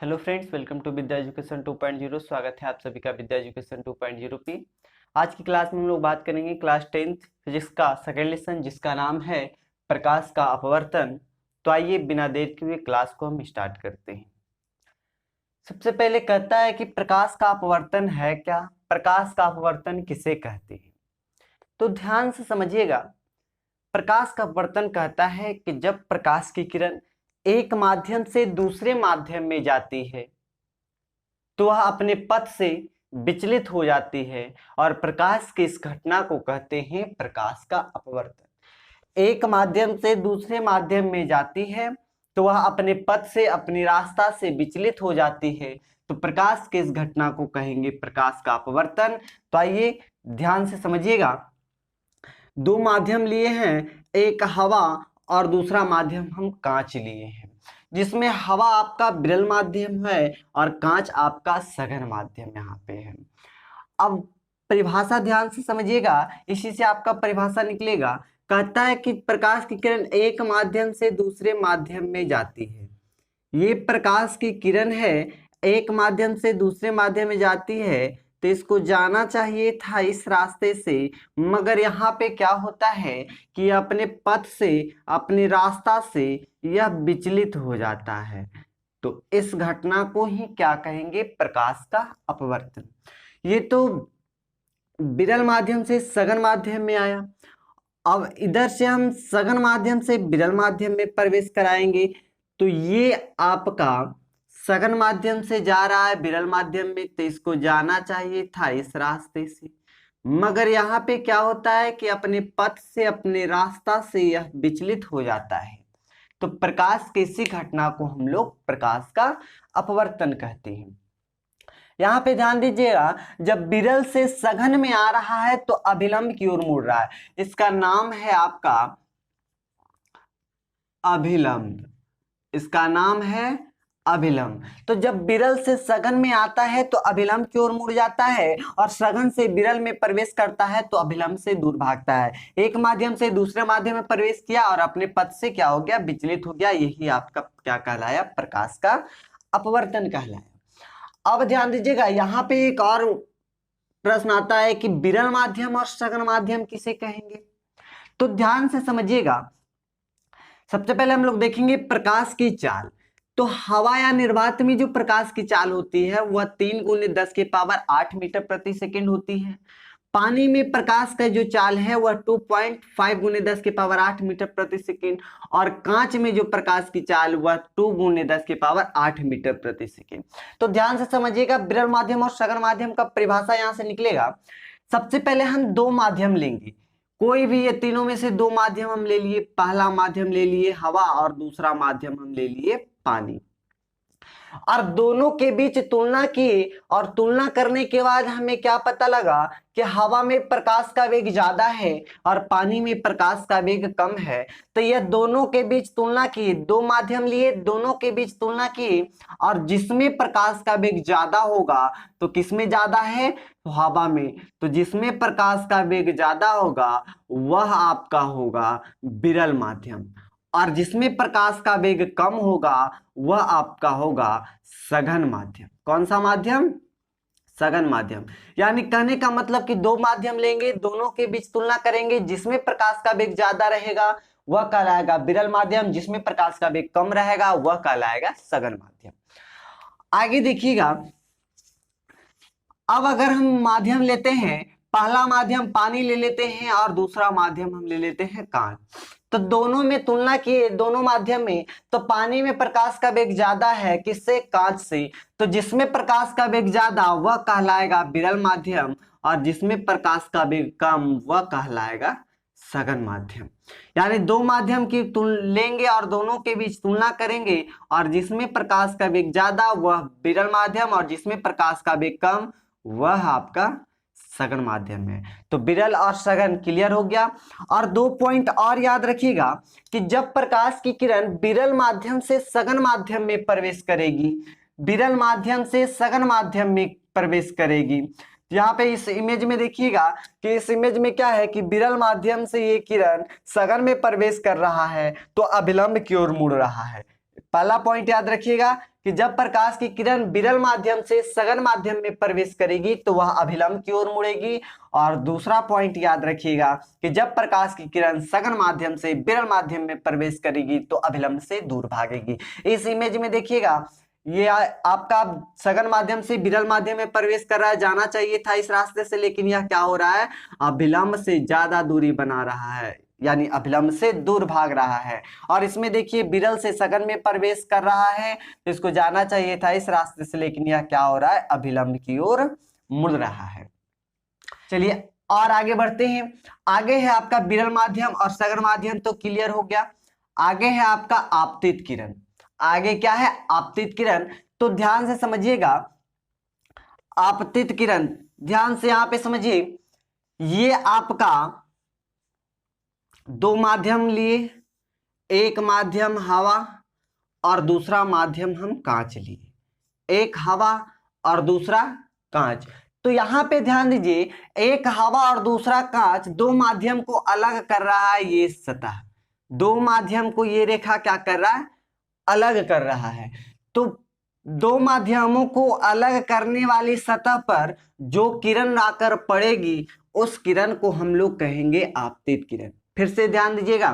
Hello friends, welcome to Vidya education 2.0। स्वागत है आप सभी का विद्या एजुकेशन 2.0 पे। आज की क्लास में हम लोग बात करेंगे क्लास 10th फिजिक्स का सेकेंड लेसन, जिसका नाम है प्रकाश का अपवर्तन। तो आइए बिना देर के हुए क्लास को हम स्टार्ट करते हैं। सबसे पहले कहता है कि प्रकाश का अपवर्तन है क्या, प्रकाश का अपवर्तन किसे कहते हैं। तो ध्यान से समझिएगा। प्रकाश का अपवर्तन कहता है कि जब प्रकाश की किरण एक माध्यम से दूसरे माध्यम में जाती है तो वह अपने पथ से विचलित हो जाती है और प्रकाश की इस घटना को कहते हैं प्रकाश का अपवर्तन। एक माध्यम से दूसरे माध्यम में जाती है तो वह अपने पथ से, अपनी रास्ता से विचलित हो जाती है, तो प्रकाश की इस घटना को कहेंगे प्रकाश का अपवर्तन। तो आइए ध्यान से समझिएगा। दो माध्यम लिए हैं, एक हवा और दूसरा माध्यम हम कांच लिए हैं, जिसमें हवा आपका विरल माध्यम है और कांच आपका सघन माध्यम यहाँ पे है। अब परिभाषा ध्यान से समझिएगा, इसी से आपका परिभाषा निकलेगा। कहता है कि प्रकाश की किरण एक माध्यम से दूसरे माध्यम में जाती है। ये प्रकाश की किरण है, एक माध्यम से दूसरे माध्यम में जाती है, तो इसको जाना चाहिए था इस रास्ते से, मगर यहाँ पे क्या होता है कि अपने पथ से, अपने रास्ता से यह विचलित हो जाता है। तो इस घटना को ही क्या कहेंगे, प्रकाश का अपवर्तन। ये तो विरल माध्यम से सघन माध्यम में आया। अब इधर से हम सघन माध्यम से विरल माध्यम में प्रवेश कराएंगे, तो ये आपका सघन माध्यम से जा रहा है विरल माध्यम में, तो इसको जाना चाहिए था इस रास्ते से, मगर यहाँ पे क्या होता है कि अपने पथ से, अपने रास्ता से यह विचलित हो जाता है। तो प्रकाश की इसी घटना को हम लोग प्रकाश का अपवर्तन कहते हैं। यहाँ पे ध्यान दीजिएगा, जब विरल से सघन में आ रहा है तो अभिलंब की ओर मुड़ रहा है, इसका नाम है आपका अभिलंब। इसका नाम है अभिलंब। तो जब विरल से सघन में आता है तो अभिलंब की ओर मुड़ जाता है, और सघन से विरल में प्रवेश करता है तो अभिलंब से दूर भागता है। एक माध्यम से दूसरे माध्यम में प्रवेश किया और अपने पथ से क्या हो गया, विचलित हो गया। यही आपका क्या कहलाया, प्रकाश का अपवर्तन कहलाया। अब ध्यान दीजिएगा, यहाँ पे एक और प्रश्न आता है कि विरल माध्यम और सघन माध्यम किसे कहेंगे। तो ध्यान से समझिएगा। सबसे पहले हम लोग देखेंगे प्रकाश की चाल। तो हवा या निर्वात में जो प्रकाश की चाल होती है वह 3 × 10⁸ मीटर/सेकंड होती है। पानी में प्रकाश का जो चाल है वह 2.5 × 10⁸ मीटर/सेकंड, और कांच में जो प्रकाश की चाल वह 2 × 10⁸ मीटर/सेकंड। तो ध्यान से समझिएगा, विरल माध्यम और सघन माध्यम का परिभाषा यहां से निकलेगा। सबसे पहले हम दो माध्यम लेंगे, कोई भी, ये तीनों में से दो माध्यम हम ले लिए। पहला माध्यम ले लिए हवा और दूसरा माध्यम हम ले लिए पानी, और दोनों के बीच तुलना की, और तुलना करने के बाद हमें क्या पता लगा कि हवा में प्रकाश का वेग ज्यादा है और पानी में प्रकाश का वेग कम है। तो यह दोनों के बीच तुलना की, दो माध्यम लिए, दोनों के बीच तुलना की, और जिसमें प्रकाश का वेग ज्यादा होगा तो किसमें ज्यादा है, तो हवा में। तो जिसमें प्रकाश का वेग ज्यादा होगा वह आपका होगा विरल माध्यम, और जिसमें प्रकाश का वेग कम होगा वह आपका होगा सघन माध्यम। कौन सा माध्यम, सघन माध्यम। यानी कहने का मतलब कि दो माध्यम लेंगे, दोनों के बीच तुलना करेंगे, जिसमें प्रकाश का वेग ज्यादा रहेगा वह कहलाएगा विरल माध्यम, जिसमें प्रकाश का वेग कम रहेगा वह कहलाएगा सघन माध्यम। आगे देखिएगा, अब अगर हम माध्यम लेते हैं, पहला माध्यम पानी ले लेते हैं और दूसरा माध्यम हम ले लेते हैं कांच। तो दोनों में तुलना किए, दोनों माध्यम में, तो पानी में प्रकाश का वेग ज्यादा है, किससे, कांच से। तो जिसमें प्रकाश का वेग ज्यादा वह कहलाएगा विरल माध्यम, और जिसमें प्रकाश का वेग कम वह कहलाएगा सघन माध्यम। यानी दो माध्यम की लेंगे और दोनों के बीच तुलना करेंगे, और जिसमें प्रकाश का वेग ज्यादा वह विरल माध्यम, और जिसमें प्रकाश का वेग कम वह आपका सघन माध्यम है। तो विरल और सघन क्लियर हो गया। और दो पॉइंट और याद रखिएगा कि जब प्रकाश की किरण विरल माध्यम से सघन माध्यम में प्रवेश करेगी, विरल माध्यम से सघन माध्यम में प्रवेश करेगी, यहाँ पे इस इमेज में देखिएगा कि इस इमेज में क्या है कि विरल माध्यम से ये किरण सघन में प्रवेश कर रहा है तो अभिलंब की ओर मुड़ रहा है। पहला पॉइंट याद रखिएगा कि जब प्रकाश की किरण विरल माध्यम से सघन माध्यम में प्रवेश करेगी तो वह अभिलंब की ओर मुड़ेगी। और दूसरा पॉइंट याद रखिएगा कि जब प्रकाश की किरण सघन माध्यम से विरल माध्यम में प्रवेश करेगी तो अभिलंब से दूर भागेगी। इस इमेज में देखिएगा, ये आपका सघन माध्यम से विरल माध्यम में प्रवेश कर रहा है, जाना चाहिए था इस रास्ते से, लेकिन यह क्या हो रहा है, अभिलंब से ज्यादा दूरी बना रहा है, यानी अभिलंब से दूर भाग रहा है। और इसमें देखिए विरल से सघन में प्रवेश कर रहा है, तो इसको जाना चाहिए था इस रास्ते से, लेकिन यह क्या हो रहा है, अभिलंब की ओर मुड़ रहा है। चलिए और आगे बढ़ते हैं। आगे है आपका विरल माध्यम और सघन माध्यम, तो क्लियर हो गया। आगे है आपका आपतित किरण। आगे क्या है, आपतित किरण। तो ध्यान से समझिएगा, आपतित किरण ध्यान से यहां पे समझिए, ये आपका दो माध्यम लिए, एक माध्यम हवा और दूसरा माध्यम हम कांच लिए, एक हवा और दूसरा कांच। तो यहां पे ध्यान दीजिए, एक हवा और दूसरा कांच, दो माध्यम को अलग कर रहा है ये सतह, दो माध्यम को ये रेखा क्या कर रहा है, अलग कर रहा है। तो दो माध्यमों को अलग करने वाली सतह पर जो किरण आकर पड़ेगी उस किरण को हम लोग कहेंगे आपतित किरण। फिर से ध्यान दीजिएगा,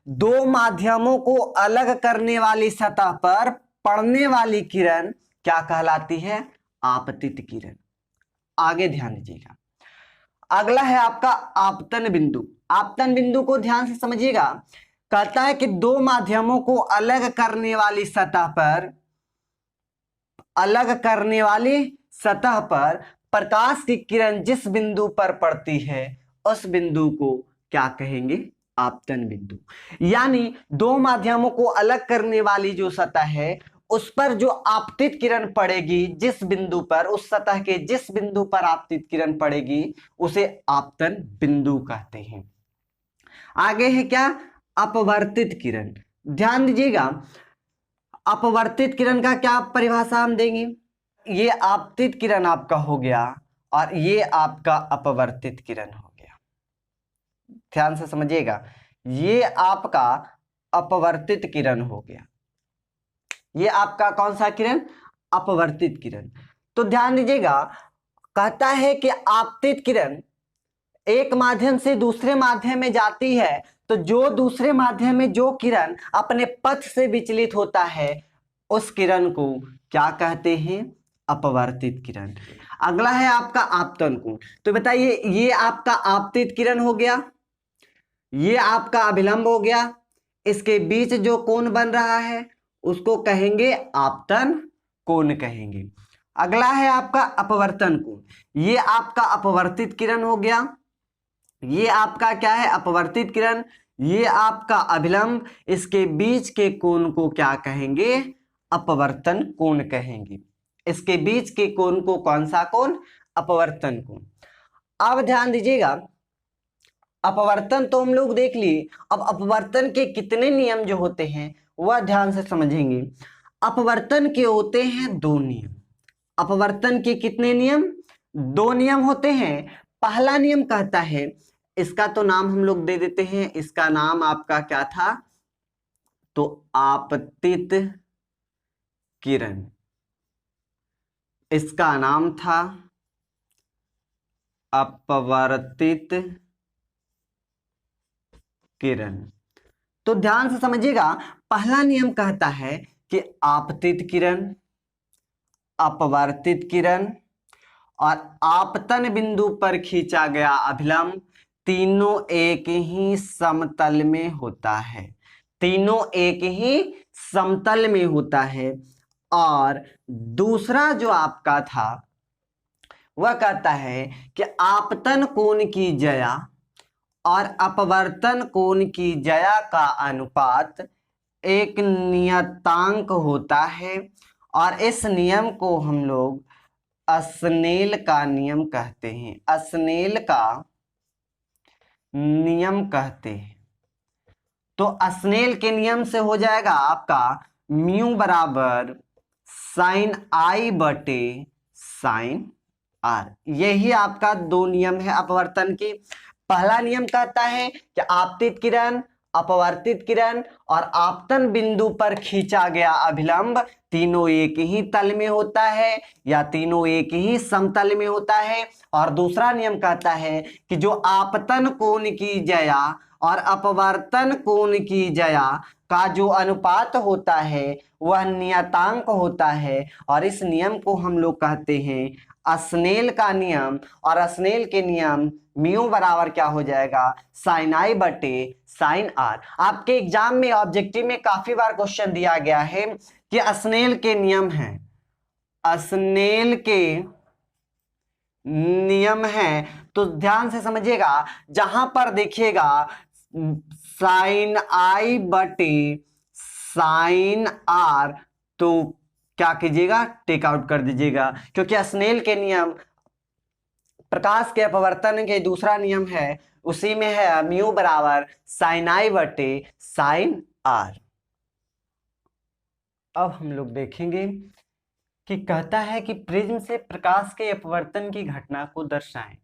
दो माध्यमों को अलग करने वाली सतह पर पड़ने वाली किरण क्या कहलाती है, आपतित किरण। आगे ध्यान दीजिएगा, अगला है आपका आपतन बिंदु। आपतन बिंदु को ध्यान से समझिएगा, कहता है कि दो माध्यमों को अलग करने वाली सतह पर, अलग करने वाली सतह पर प्रकाश की किरण जिस बिंदु पर पड़ती है उस बिंदु को क्या कहेंगे, आपतन बिंदु। यानी दो माध्यमों को अलग करने वाली जो सतह है उस पर जो आपतित किरण पड़ेगी, जिस बिंदु पर, उस सतह के जिस बिंदु पर आपतित किरण पड़ेगी उसे आपतन बिंदु कहते हैं। आगे है क्या, अपवर्तित किरण। ध्यान दीजिएगा, अपवर्तित किरण का क्या परिभाषा हम देंगे, ये आपतित किरण आपका हो गया और ये आपका अपवर्तित किरण हो गया। ध्यान से समझिएगा, ये आपका अपवर्तित किरण हो गया, ये आपका कौन सा किरण, अपवर्तित किरण। तो ध्यान दीजिएगा, कहता है कि आपतित किरण एक माध्यम से दूसरे माध्यम में जाती है, तो जो दूसरे माध्यम में जो किरण अपने पथ से विचलित होता है उस किरण को क्या कहते हैं, अपवर्तित किरण। अगला है आपका आपतन कोण। तो बताइए, ये आपका आपतित किरण हो गया, ये आपका अभिलंब हो गया, इसके बीच जो कोण बन रहा है उसको कहेंगे आपतन कोण कहेंगे। अगला है आपका अपवर्तन कोण। ये आपका अपवर्तित किरण हो गया, ये आपका क्या है, अपवर्तित किरण, ये आपका अभिलंब, इसके बीच के कोण को क्या कहेंगे, अपवर्तन कोण कहेंगे। इसके बीच के कोण को कौन सा कोण, अपवर्तन कोण। अब ध्यान दीजिएगा, अपवर्तन तो हम लोग देख लिए, अब अपवर्तन के कितने नियम जो होते हैं वह ध्यान से समझेंगे। अपवर्तन के होते हैं दो नियम। अपवर्तन के कितने नियम, दो नियम होते हैं। पहला नियम कहता है, इसका तो नाम हम लोग दे देते हैं, इसका नाम आपका क्या था, तो आपतित किरण, इसका नाम था अपवर्तित किरण। तो ध्यान से समझिएगा, पहला नियम कहता है कि आपतित किरण, अपवर्तित किरण और आपतन बिंदु पर खींचा गया अभिलंब तीनों एक ही समतल में होता है, तीनों एक ही समतल में होता है। और दूसरा जो आपका था वह कहता है कि आपतन कोण की ज्या और अपवर्तन कोण की ज्या का अनुपात एक नियतांक होता है और इस नियम को हम लोग स्नेल का नियम कहते हैं, स्नेल का नियम कहते हैं। तो स्नेल के नियम से हो जाएगा आपका म्यू बराबर साइन आई बटे साइन आर। यही आपका दो नियम है अपवर्तन के। पहला नियम कहता है कि आपतित किरण, अपवर्तित किरण और आपतन बिंदु पर खींचा गया अभिलंब तीनों एक ही तल में होता है या तीनों एक ही समतल में होता है। और दूसरा नियम कहता है कि जो आपतन कोण की ज्या और अपवर्तन कोण की ज्या का जो अनुपात होता है वह नियतांक होता है, और इस नियम को हम लोग कहते हैं स्नेल का नियम। और स्नेल के नियम म्यू बराबर क्या हो जाएगा, साइन आई बटे साइन आर। आपके एग्जाम में ऑब्जेक्टिव में काफी बार क्वेश्चन दिया गया है कि स्नेल के नियम है, स्नेल के नियम है। तो ध्यान से समझिएगा, जहां पर देखिएगा साइन आई बटे साइन आर, तो क्या कीजिएगा, टेक आउट कर दीजिएगा, क्योंकि स्नेल के नियम प्रकाश के अपवर्तन के दूसरा नियम है, उसी में है म्यू बराबर साइन आई बटे साइन आर। अब हम लोग देखेंगे कि कहता है कि प्रिज्म से प्रकाश के अपवर्तन की घटना को दर्शाएं।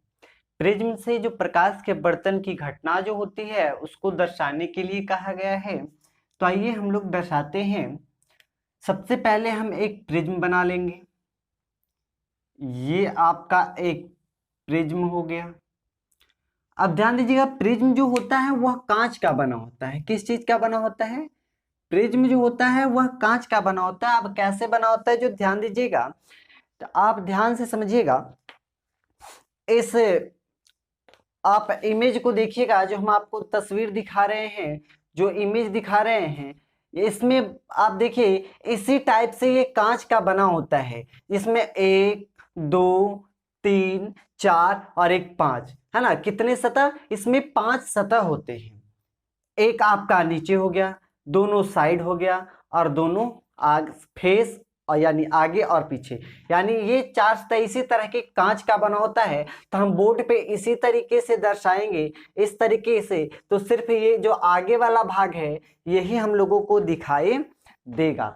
प्रिज्म से जो प्रकाश के अपवर्तन की घटना जो होती है उसको दर्शाने के लिए कहा गया है। तो आइए हम लोग दर्शाते हैं। सबसे पहले हम एक प्रिज्म बना लेंगे। ये आपका एक प्रिज्म हो गया। अब ध्यान दीजिएगा, प्रिज्म जो होता है वह कांच का बना होता है। किस चीज का बना होता है, प्रिज्म जो होता है वह कांच का बना होता है। अब कैसे बना होता है जो ध्यान दीजिएगा, तो आप ध्यान से समझिएगा, इस आप इमेज को देखिएगा, जो हम आपको तस्वीर दिखा रहे हैं, जो इमेज दिखा रहे हैं, इसमें आप देखिए इसी टाइप से ये कांच का बना होता है। इसमें 1 2 3 4 और एक 5 है ना, कितने सतह, इसमें 5 सतह होते हैं। एक आपका नीचे हो गया, दोनों साइड हो गया, और दोनों फेस, और यानी आगे और पीछे, यानी ये 4 सतह इसी तरह के कांच का बना होता है। तो हम बोर्ड पे इसी तरीके से दर्शाएंगे, इस तरीके से, तो सिर्फ ये जो आगे वाला भाग है यही हम लोगों को दिखाई देगा।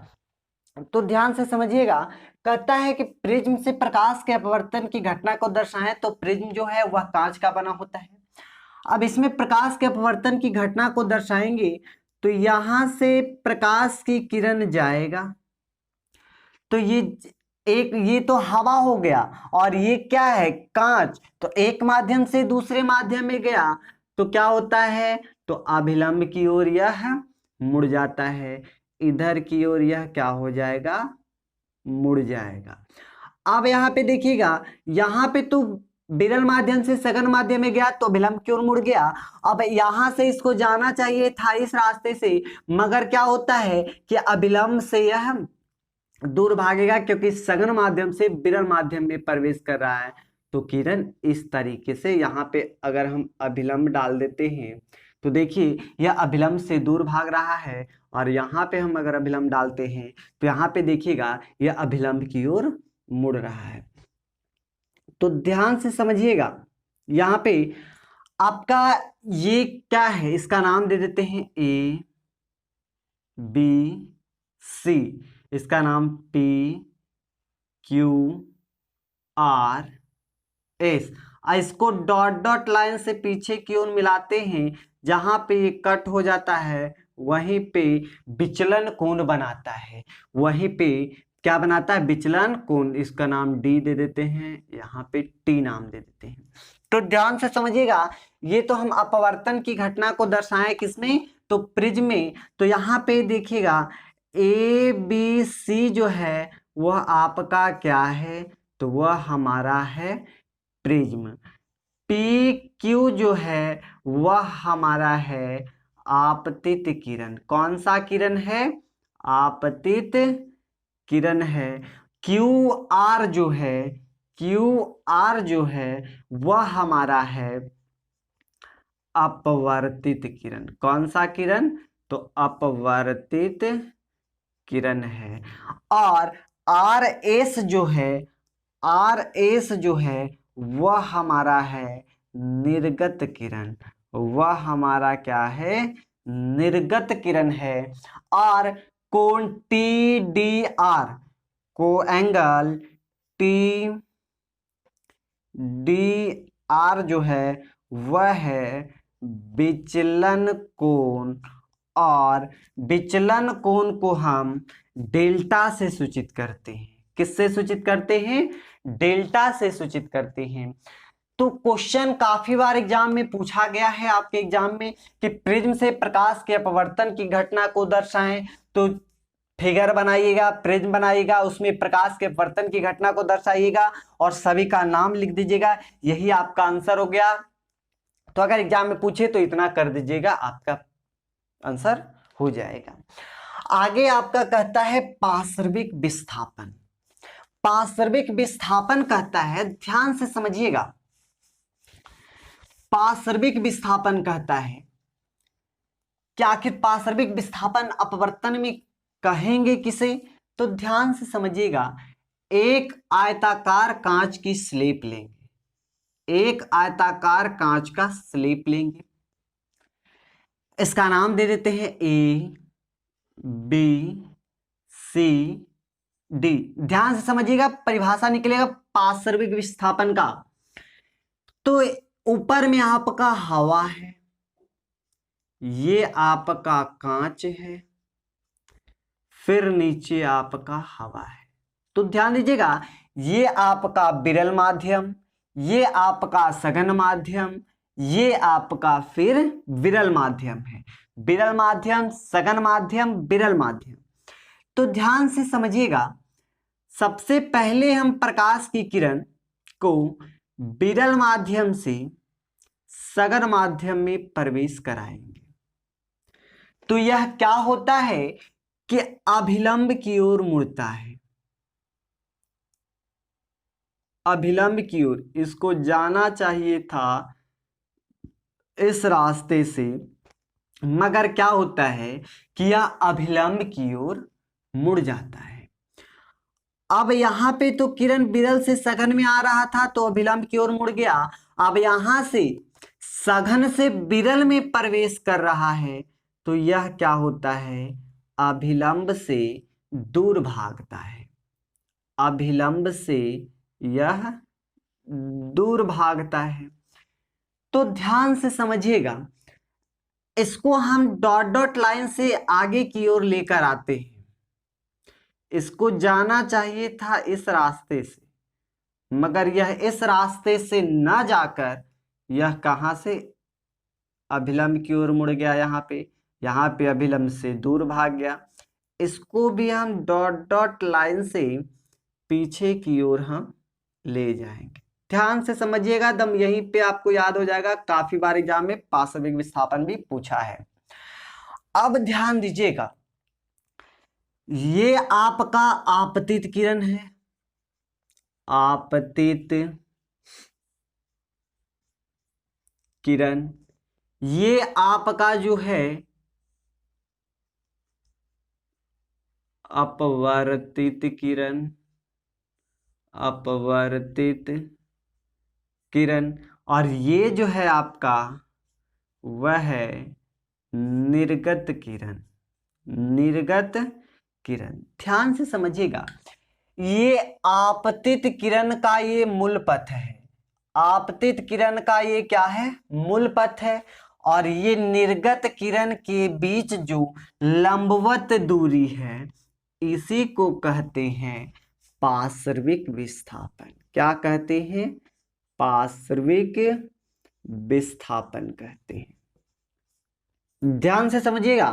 तो ध्यान से समझिएगा, कहता है कि प्रिज्म से प्रकाश के अपवर्तन की घटना को दर्शाएं। तो प्रिज्म जो है वह कांच का बना होता है। अब इसमें प्रकाश के अपवर्तन की घटना को दर्शाएंगे, तो यहां से प्रकाश की किरण जाएगा, तो ये तो हवा हो गया, और ये क्या है, कांच। तो एक माध्यम से दूसरे माध्यम में गया तो क्या होता है, तो अभिलंब की ओर यह मुड़ जाता है, इधर की ओर यह क्या हो जाएगा, मुड़ जाएगा। अब यहाँ पे देखिएगा, यहाँ पे तो विरल माध्यम से सघन माध्यम में गया तो अभिलंब की ओर मुड़ गया। अब यहां से इसको जाना चाहिए था इस रास्ते से, मगर क्या होता है कि अभिलंब से यह दूर भागेगा, क्योंकि सघन माध्यम से विरल माध्यम में प्रवेश कर रहा है। तो किरण इस तरीके से, यहाँ पे अगर हम अभिलंब डाल देते हैं तो देखिए यह अभिलंब से दूर भाग रहा है, और यहाँ पे हम अगर अभिलंब डालते हैं तो यहाँ पे देखिएगा यह अभिलंब की ओर मुड़ रहा है। तो ध्यान से समझिएगा, यहाँ पे आपका ये क्या है, इसका नाम दे देते हैं ए बी सी, इसका नाम पी क्यू आर एस। इसको डॉट डॉट लाइन से पीछे की ओर मिलाते हैं, जहां पे ये कट हो जाता है वहीं पे विचलन कोण बनाता है, वहीं पे क्या बनाता है, विचलन कोण। इसका नाम डी दे देते हैं, यहाँ पे टी नाम दे देते हैं। तो ध्यान से समझिएगा, ये तो हम अपवर्तन की घटना को दर्शाएं किसमें, तो प्रिज्म में। तो यहाँ पे देखिएगा ए बी सी जो है वह आपका क्या है, तो वह हमारा है प्रिज्म। पी क्यू जो है वह हमारा है आपतित किरण। कौन सा किरण है, आपतित किरण है। क्यू आर जो है, क्यू आर जो है वह हमारा है अपवर्तित किरण। कौन सा किरण, तो अपवर्तित किरण है। और आर एस जो है, आर एस जो है वह हमारा है निर्गत किरण, वह हमारा क्या है, निर्गत किरण है। और कोण टी डी आर, को एंगल टी डी आर जो है वह है विचलन कोण, और विचलन कोण को हम डेल्टा से सूचित करते हैं। किससे सूचित करते हैं? डेल्टा से सूचित करते हैं। तो क्वेश्चन काफी बार एग्जाम में पूछा गया है आपके एग्जाम में कि प्रिज्म से प्रकाश के अपवर्तन की घटना को दर्शाएं। तो फिगर बनाइएगा, प्रिज्म बनाइएगा, उसमें प्रकाश के अपवर्तन की घटना को दर्शाइएगा और सभी का नाम लिख दीजिएगा। यही आपका आंसर हो गया। तो अगर एग्जाम में पूछे तो इतना कर दीजिएगा, आपका आंसर हो जाएगा। आगे आपका कहता है पार्श्विक विस्थापन। पार्श्विक विस्थापन कहता है, ध्यान से समझिएगा, पार्श्विक विस्थापन कहता है कि आखिर पार्श्विक विस्थापन अपवर्तन में कहेंगे किसे? तो ध्यान से समझिएगा, एक आयताकार कांच की स्लेब लेंगे, एक आयताकार कांच का स्लेब लेंगे, इसका नाम दे देते हैं ए बी सी डी। ध्यान से समझिएगा, परिभाषा निकलेगा पार्श्विक विस्थापन का। तो ऊपर में आपका हवा है, ये आपका कांच है, फिर नीचे आपका हवा है। तो ध्यान दीजिएगा, ये आपका विरल माध्यम, ये आपका सघन माध्यम, ये आपका फिर विरल माध्यम है। विरल माध्यम, सघन माध्यम, विरल माध्यम। तो ध्यान से समझिएगा, सबसे पहले हम प्रकाश की किरण को विरल माध्यम से सघन माध्यम में प्रवेश कराएंगे। तो यह क्या होता है कि अभिलंब की ओर मुड़ता है, अभिलंब की ओर। इसको जाना चाहिए था इस रास्ते से, मगर क्या होता है कि यह अभिलंब की ओर मुड़ जाता है। अब यहां पे तो किरण विरल से सघन में आ रहा था तो अभिलंब की ओर मुड़ गया। अब यहां से सघन से विरल में प्रवेश कर रहा है तो यह क्या होता है? अभिलंब से दूर भागता है, अभिलंब से यह दूर भागता है। तो ध्यान से समझिएगा, इसको हम डॉट डॉट लाइन से आगे की ओर लेकर आते हैं। इसको जाना चाहिए था इस रास्ते से, मगर यह इस रास्ते से न जाकर यह कहां से अभिलंब की ओर मुड़ गया, यहाँ पे अभिलंब से दूर भाग गया। इसको भी हम डॉट डॉट लाइन से पीछे की ओर हम ले जाएंगे। ध्यान से समझिएगा, दम यहीं पे आपको याद हो जाएगा, काफी बार एग्जाम में पार्श्विक विस्थापन भी पूछा है। अब ध्यान दीजिएगा, ये आपका आपतित किरण है, आपतित किरण। ये आपका जो है अपवर्तित किरण, अपवर्तित किरण। और ये जो है आपका वह है निर्गत किरण, निर्गत किरण। ध्यान से समझिएगा, ये आपतित किरण का ये मूल पथ है, आपतित किरण का ये क्या है? मूल पथ है। और ये निर्गत किरण के बीच जो लंबवत दूरी है इसी को कहते हैं पार्श्विक विस्थापन। क्या कहते हैं? पार्श्विक विस्थापन कहते हैं। ध्यान से समझिएगा,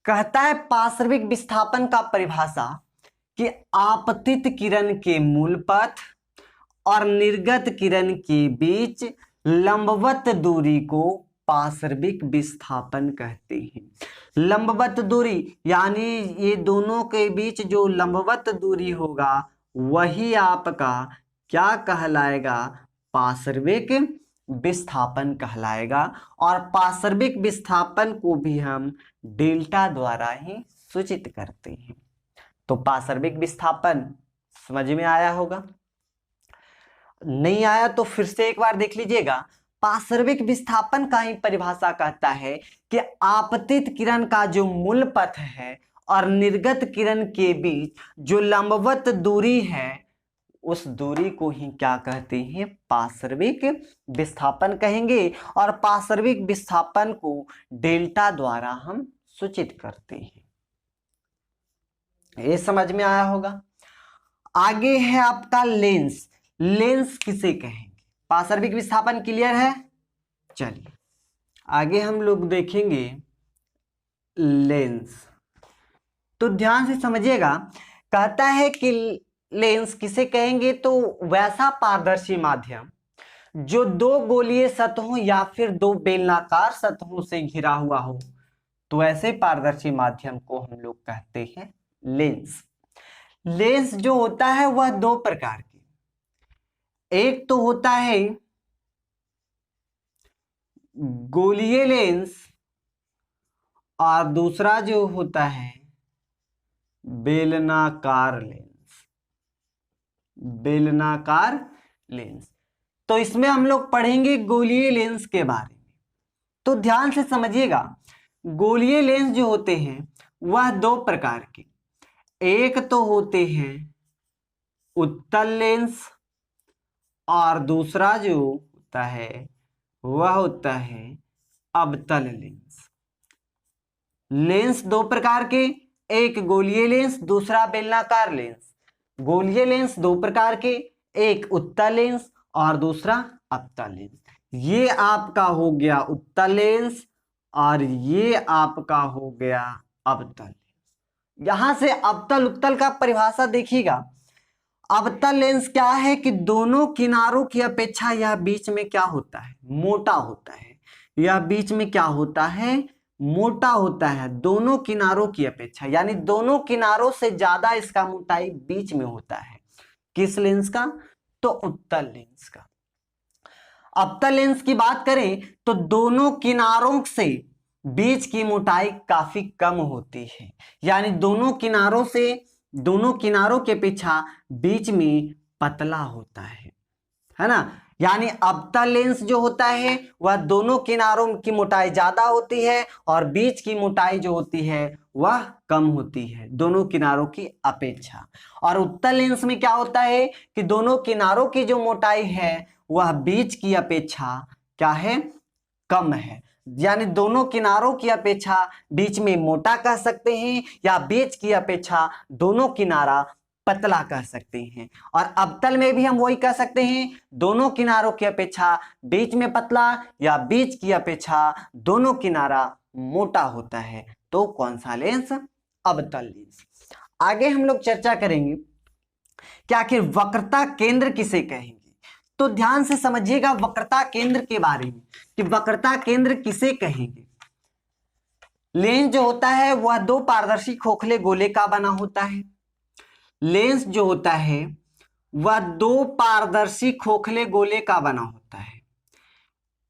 कहता है पार्श्विक विस्थापन का परिभाषा कि आपतित किरण के मूल पथ और निर्गत किरण के बीच लंबवत दूरी को पार्श्विक विस्थापन कहते हैं। लंबवत दूरी यानी ये दोनों के बीच जो लंबवत दूरी होगा वही आपका क्या कहलाएगा? पार्श्विक विस्थापन कहलाएगा। और पार्श्विक विस्थापन को भी हम डेल्टा द्वारा ही सूचित करते हैं। तो पार्श्विक विस्थापन समझ में आया होगा, नहीं आया तो फिर से एक बार देख लीजिएगा। पार्श्विक विस्थापन का ही परिभाषा कहता है कि आपतित किरण का जो मूल पथ है और निर्गत किरण के बीच जो लंबवत दूरी है उस दूरी को ही क्या कहते हैं? पार्श्विक विस्थापन कहेंगे। और पार्श्विक विस्थापन को डेल्टा द्वारा हम सूचित करते हैं। ये समझ में आया होगा। आगे है आपका लेंस। लेंस किसे कहेंगे? पार्श्विक विस्थापन क्लियर है। चलिए आगे हम लोग देखेंगे लेंस। तो ध्यान से समझिएगा, कहता है कि लेंस किसे कहेंगे? तो वैसा पारदर्शी माध्यम जो दो गोलीय सतहों या फिर दो बेलनाकार सतहों से घिरा हुआ हो, तो ऐसे पारदर्शी माध्यम को हम लोग कहते हैं लेंस। लेंस जो होता है वह दो प्रकार के, एक तो होता है गोलीय लेंस और दूसरा जो होता है बेलनाकार लेंस। बेलनाकार लेंस, तो इसमें हम लोग पढ़ेंगे गोलीय लेंस के बारे में। तो ध्यान से समझिएगा, गोलीय लेंस जो होते हैं वह दो प्रकार के, एक तो होते हैं उत्तल लेंस और दूसरा जो होता है वह होता है अवतल लेंस। लेंस दो प्रकार के, एक गोलीय लेंस, दूसरा बेलनाकार लेंस। गोलीय लेंस दो प्रकार के, एक उत्तल लेंस और दूसरा अवतल लेंस। ये आपका हो गया उत्तल लेंस और ये आपका हो गया अवतल लेंस। यहां से अवतल उत्तल का परिभाषा देखिएगा। अवतल लेंस क्या है कि दोनों किनारों की अपेक्षा यह बीच में क्या होता है? मोटा होता है। यह बीच में क्या होता है? मोटा होता है दोनों किनारों की अपेक्षा, यानी दोनों किनारों से ज्यादा इसका मोटाई बीच में होता है। किस लेंस का? तो उत्तल लेंस का। अवतल लेंस की बात करें तो दोनों किनारों से बीच की मोटाई काफी कम होती है, यानी दोनों किनारों से, दोनों किनारों के अपेक्षा बीच में पतला होता है ना। यानी अवतल लेंस जो होता है वह दोनों किनारों की मोटाई ज्यादा होती है और बीच की मोटाई जो होती है वह कम होती है दोनों किनारों की अपेक्षा। और उत्तल लेंस में क्या होता है कि दोनों किनारों की जो मोटाई है वह बीच की अपेक्षा क्या है? कम है। यानी दोनों किनारों की अपेक्षा बीच में मोटा कह सकते हैं या बीच की अपेक्षा दोनों किनारा पतला कह सकते हैं। और अवतल में भी हम वही कह सकते हैं, दोनों किनारों की अपेक्षा बीच में पतला या बीच की अपेक्षा दोनों किनारा मोटा होता है। तो कौन सा लेंस? अवतल लेंस। आगे हम लोग चर्चा करेंगे कि आखिर वक्रता केंद्र किसे कहेंगे। तो ध्यान से समझिएगा वक्रता केंद्र के बारे में कि वक्रता केंद्र किसे कहेंगे। लेंस जो होता है वह दो पारदर्शी खोखले गोले का बना होता है। लेंस जो होता है वह दो पारदर्शी खोखले गोले का बना होता है।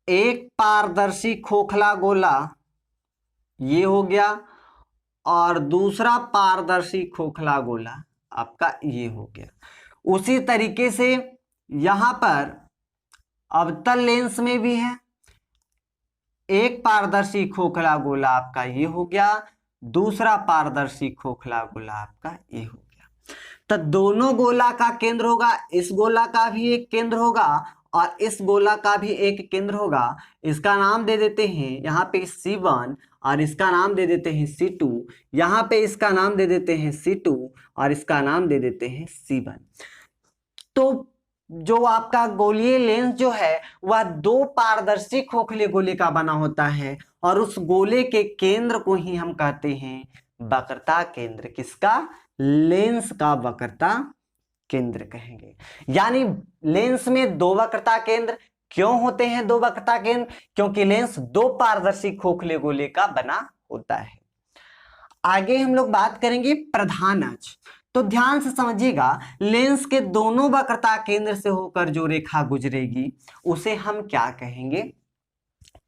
एक पारदर्शी खोखला गोला ये हो गया और दूसरा पारदर्शी खोखला गोला आपका ये हो गया। उसी तरीके से यहां पर अवतल लेंस में भी है, एक पारदर्शी खोखला गोला आपका ये हो गया, दूसरा पारदर्शी खोखला गोला आपका ये हो गया। तो दोनों गोला का केंद्र होगा, इस गोला का भी एक केंद्र होगा और इस गोला का भी एक केंद्र होगा। इसका नाम दे देते हैं यहाँ पे C1 और इसका नाम दे देते हैं C2। यहाँ पे इसका नाम दे देते हैं C2 और इसका नाम दे देते हैं C1। तो जो आपका गोलीय लेंस जो है वह दो पारदर्शी खोखले गोले का बना होता है और उस गोले के केंद्र को ही हम कहते हैं वक्रता केंद्र। किसका? लेंस का वक्रता केंद्र कहेंगे। यानी लेंस में दो वक्रता केंद्र क्यों होते हैं? दो वक्रता केंद्र क्योंकि लेंस दो पारदर्शी खोखले गोले का बना होता है। आगे हम लोग बात करेंगे प्रधान अक्ष। तो ध्यान से समझिएगा, लेंस के दोनों वक्रता केंद्र से होकर जो रेखा गुजरेगी उसे हम क्या कहेंगे?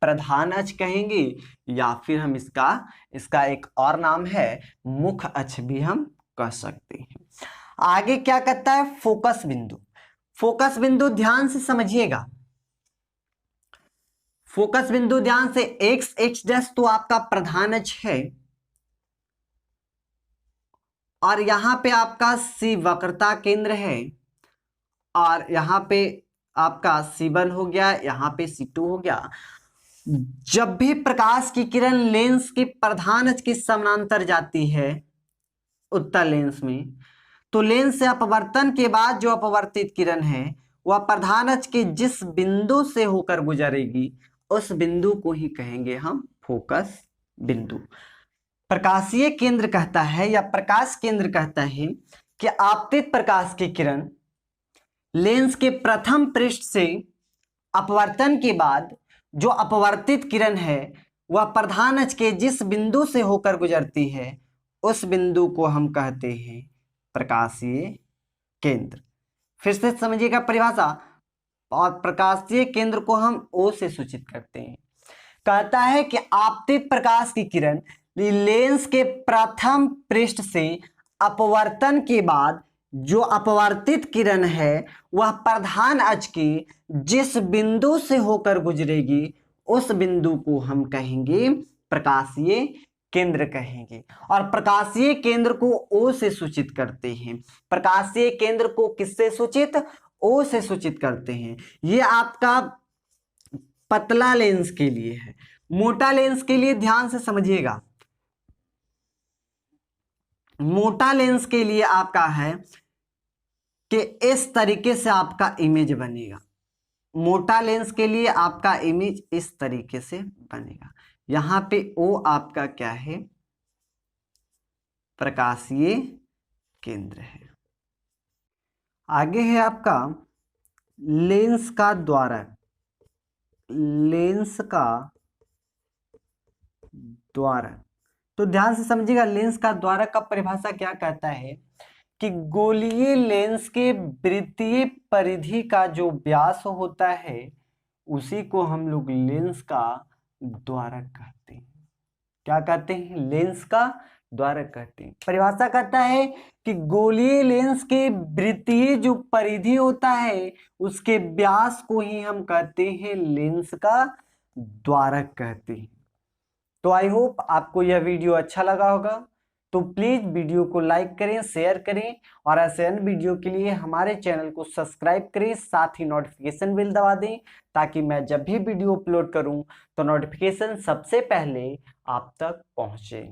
प्रधान अक्ष कहेंगे या फिर हम इसका एक और नाम है मुख्य अक्ष भी हम कह सकते हैं। आगे क्या कहता है? फोकस बिंदु। फोकस बिंदु ध्यान से समझिएगा, फोकस बिंदु ध्यान से x तो आपका प्रधान अक्ष है और यहां पे आपका C वक्रता केंद्र है और यहां पे आपका C1 हो गया, यहां पे C2 हो गया। जब भी प्रकाश की किरण लेंस की प्रधान अक्ष के समानांतर जाती है उत्तल लेंस में, तो लेंस से अपवर्तन के बाद जो अपवर्तित किरण है वह प्रधान अक्ष के जिस बिंदु से होकर गुजरेगी उस बिंदु को ही कहेंगे हम फोकस बिंदु। प्रकाशीय केंद्र कहता है या प्रकाश केंद्र कहता है कि आपतित प्रकाश की किरण लेंस के प्रथम पृष्ठ से अपवर्तन के बाद जो अपवर्तित किरण है वह प्रधान अक्ष के जिस बिंदु से होकर गुजरती है उस बिंदु को हम कहते हैं प्रकाशीय केंद्र। फिर से समझिएगा परिभाषा, और प्रकाशीय केंद्र को हम O से सूचित करते हैं। कहता है कि आपतित प्रकाश की किरण लेंस के प्रथम पृष्ठ से अपवर्तन के बाद जो अपवर्तित किरण है वह प्रधान अक्ष के जिस बिंदु से होकर गुजरेगी उस बिंदु को हम कहेंगे प्रकाशीय केंद्र कहेंगे। और प्रकाशीय केंद्र को O से सूचित करते हैं। प्रकाशीय केंद्र को किससे सूचित? O से सूचित करते हैं। ये आपका पतला लेंस के लिए है। मोटा लेंस के लिए ध्यान से समझिएगा, मोटा लेंस के लिए आपका है कि इस तरीके से आपका इमेज बनेगा। मोटा लेंस के लिए आपका इमेज इस तरीके से बनेगा। यहां पे O आपका क्या है? प्रकाशीय केंद्र है। आगे है आपका लेंस का द्वारक। लेंस का द्वारक, तो ध्यान से समझिएगा, लेंस का द्वारक का परिभाषा क्या कहता है कि गोलीय लेंस के वृत्तीय परिधि का जो व्यास होता है उसी को हम लोग लेंस का द्वारक कहते हैं। क्या कहते हैं? लेंस का द्वारक कहते हैं। परिभाषा कहता है कि गोलीय लेंस के वृत्तीय जो परिधि होता है उसके व्यास को ही हम कहते हैं लेंस का द्वारक कहते हैं। तो आई होप आपको यह वीडियो अच्छा लगा होगा। तो प्लीज वीडियो को लाइक करें, शेयर करें और ऐसे अन्य वीडियो के लिए हमारे चैनल को सब्सक्राइब करें, साथ ही नोटिफिकेशन बेल दबा दें ताकि मैं जब भी वीडियो अपलोड करूं तो नोटिफिकेशन सबसे पहले आप तक पहुंचे।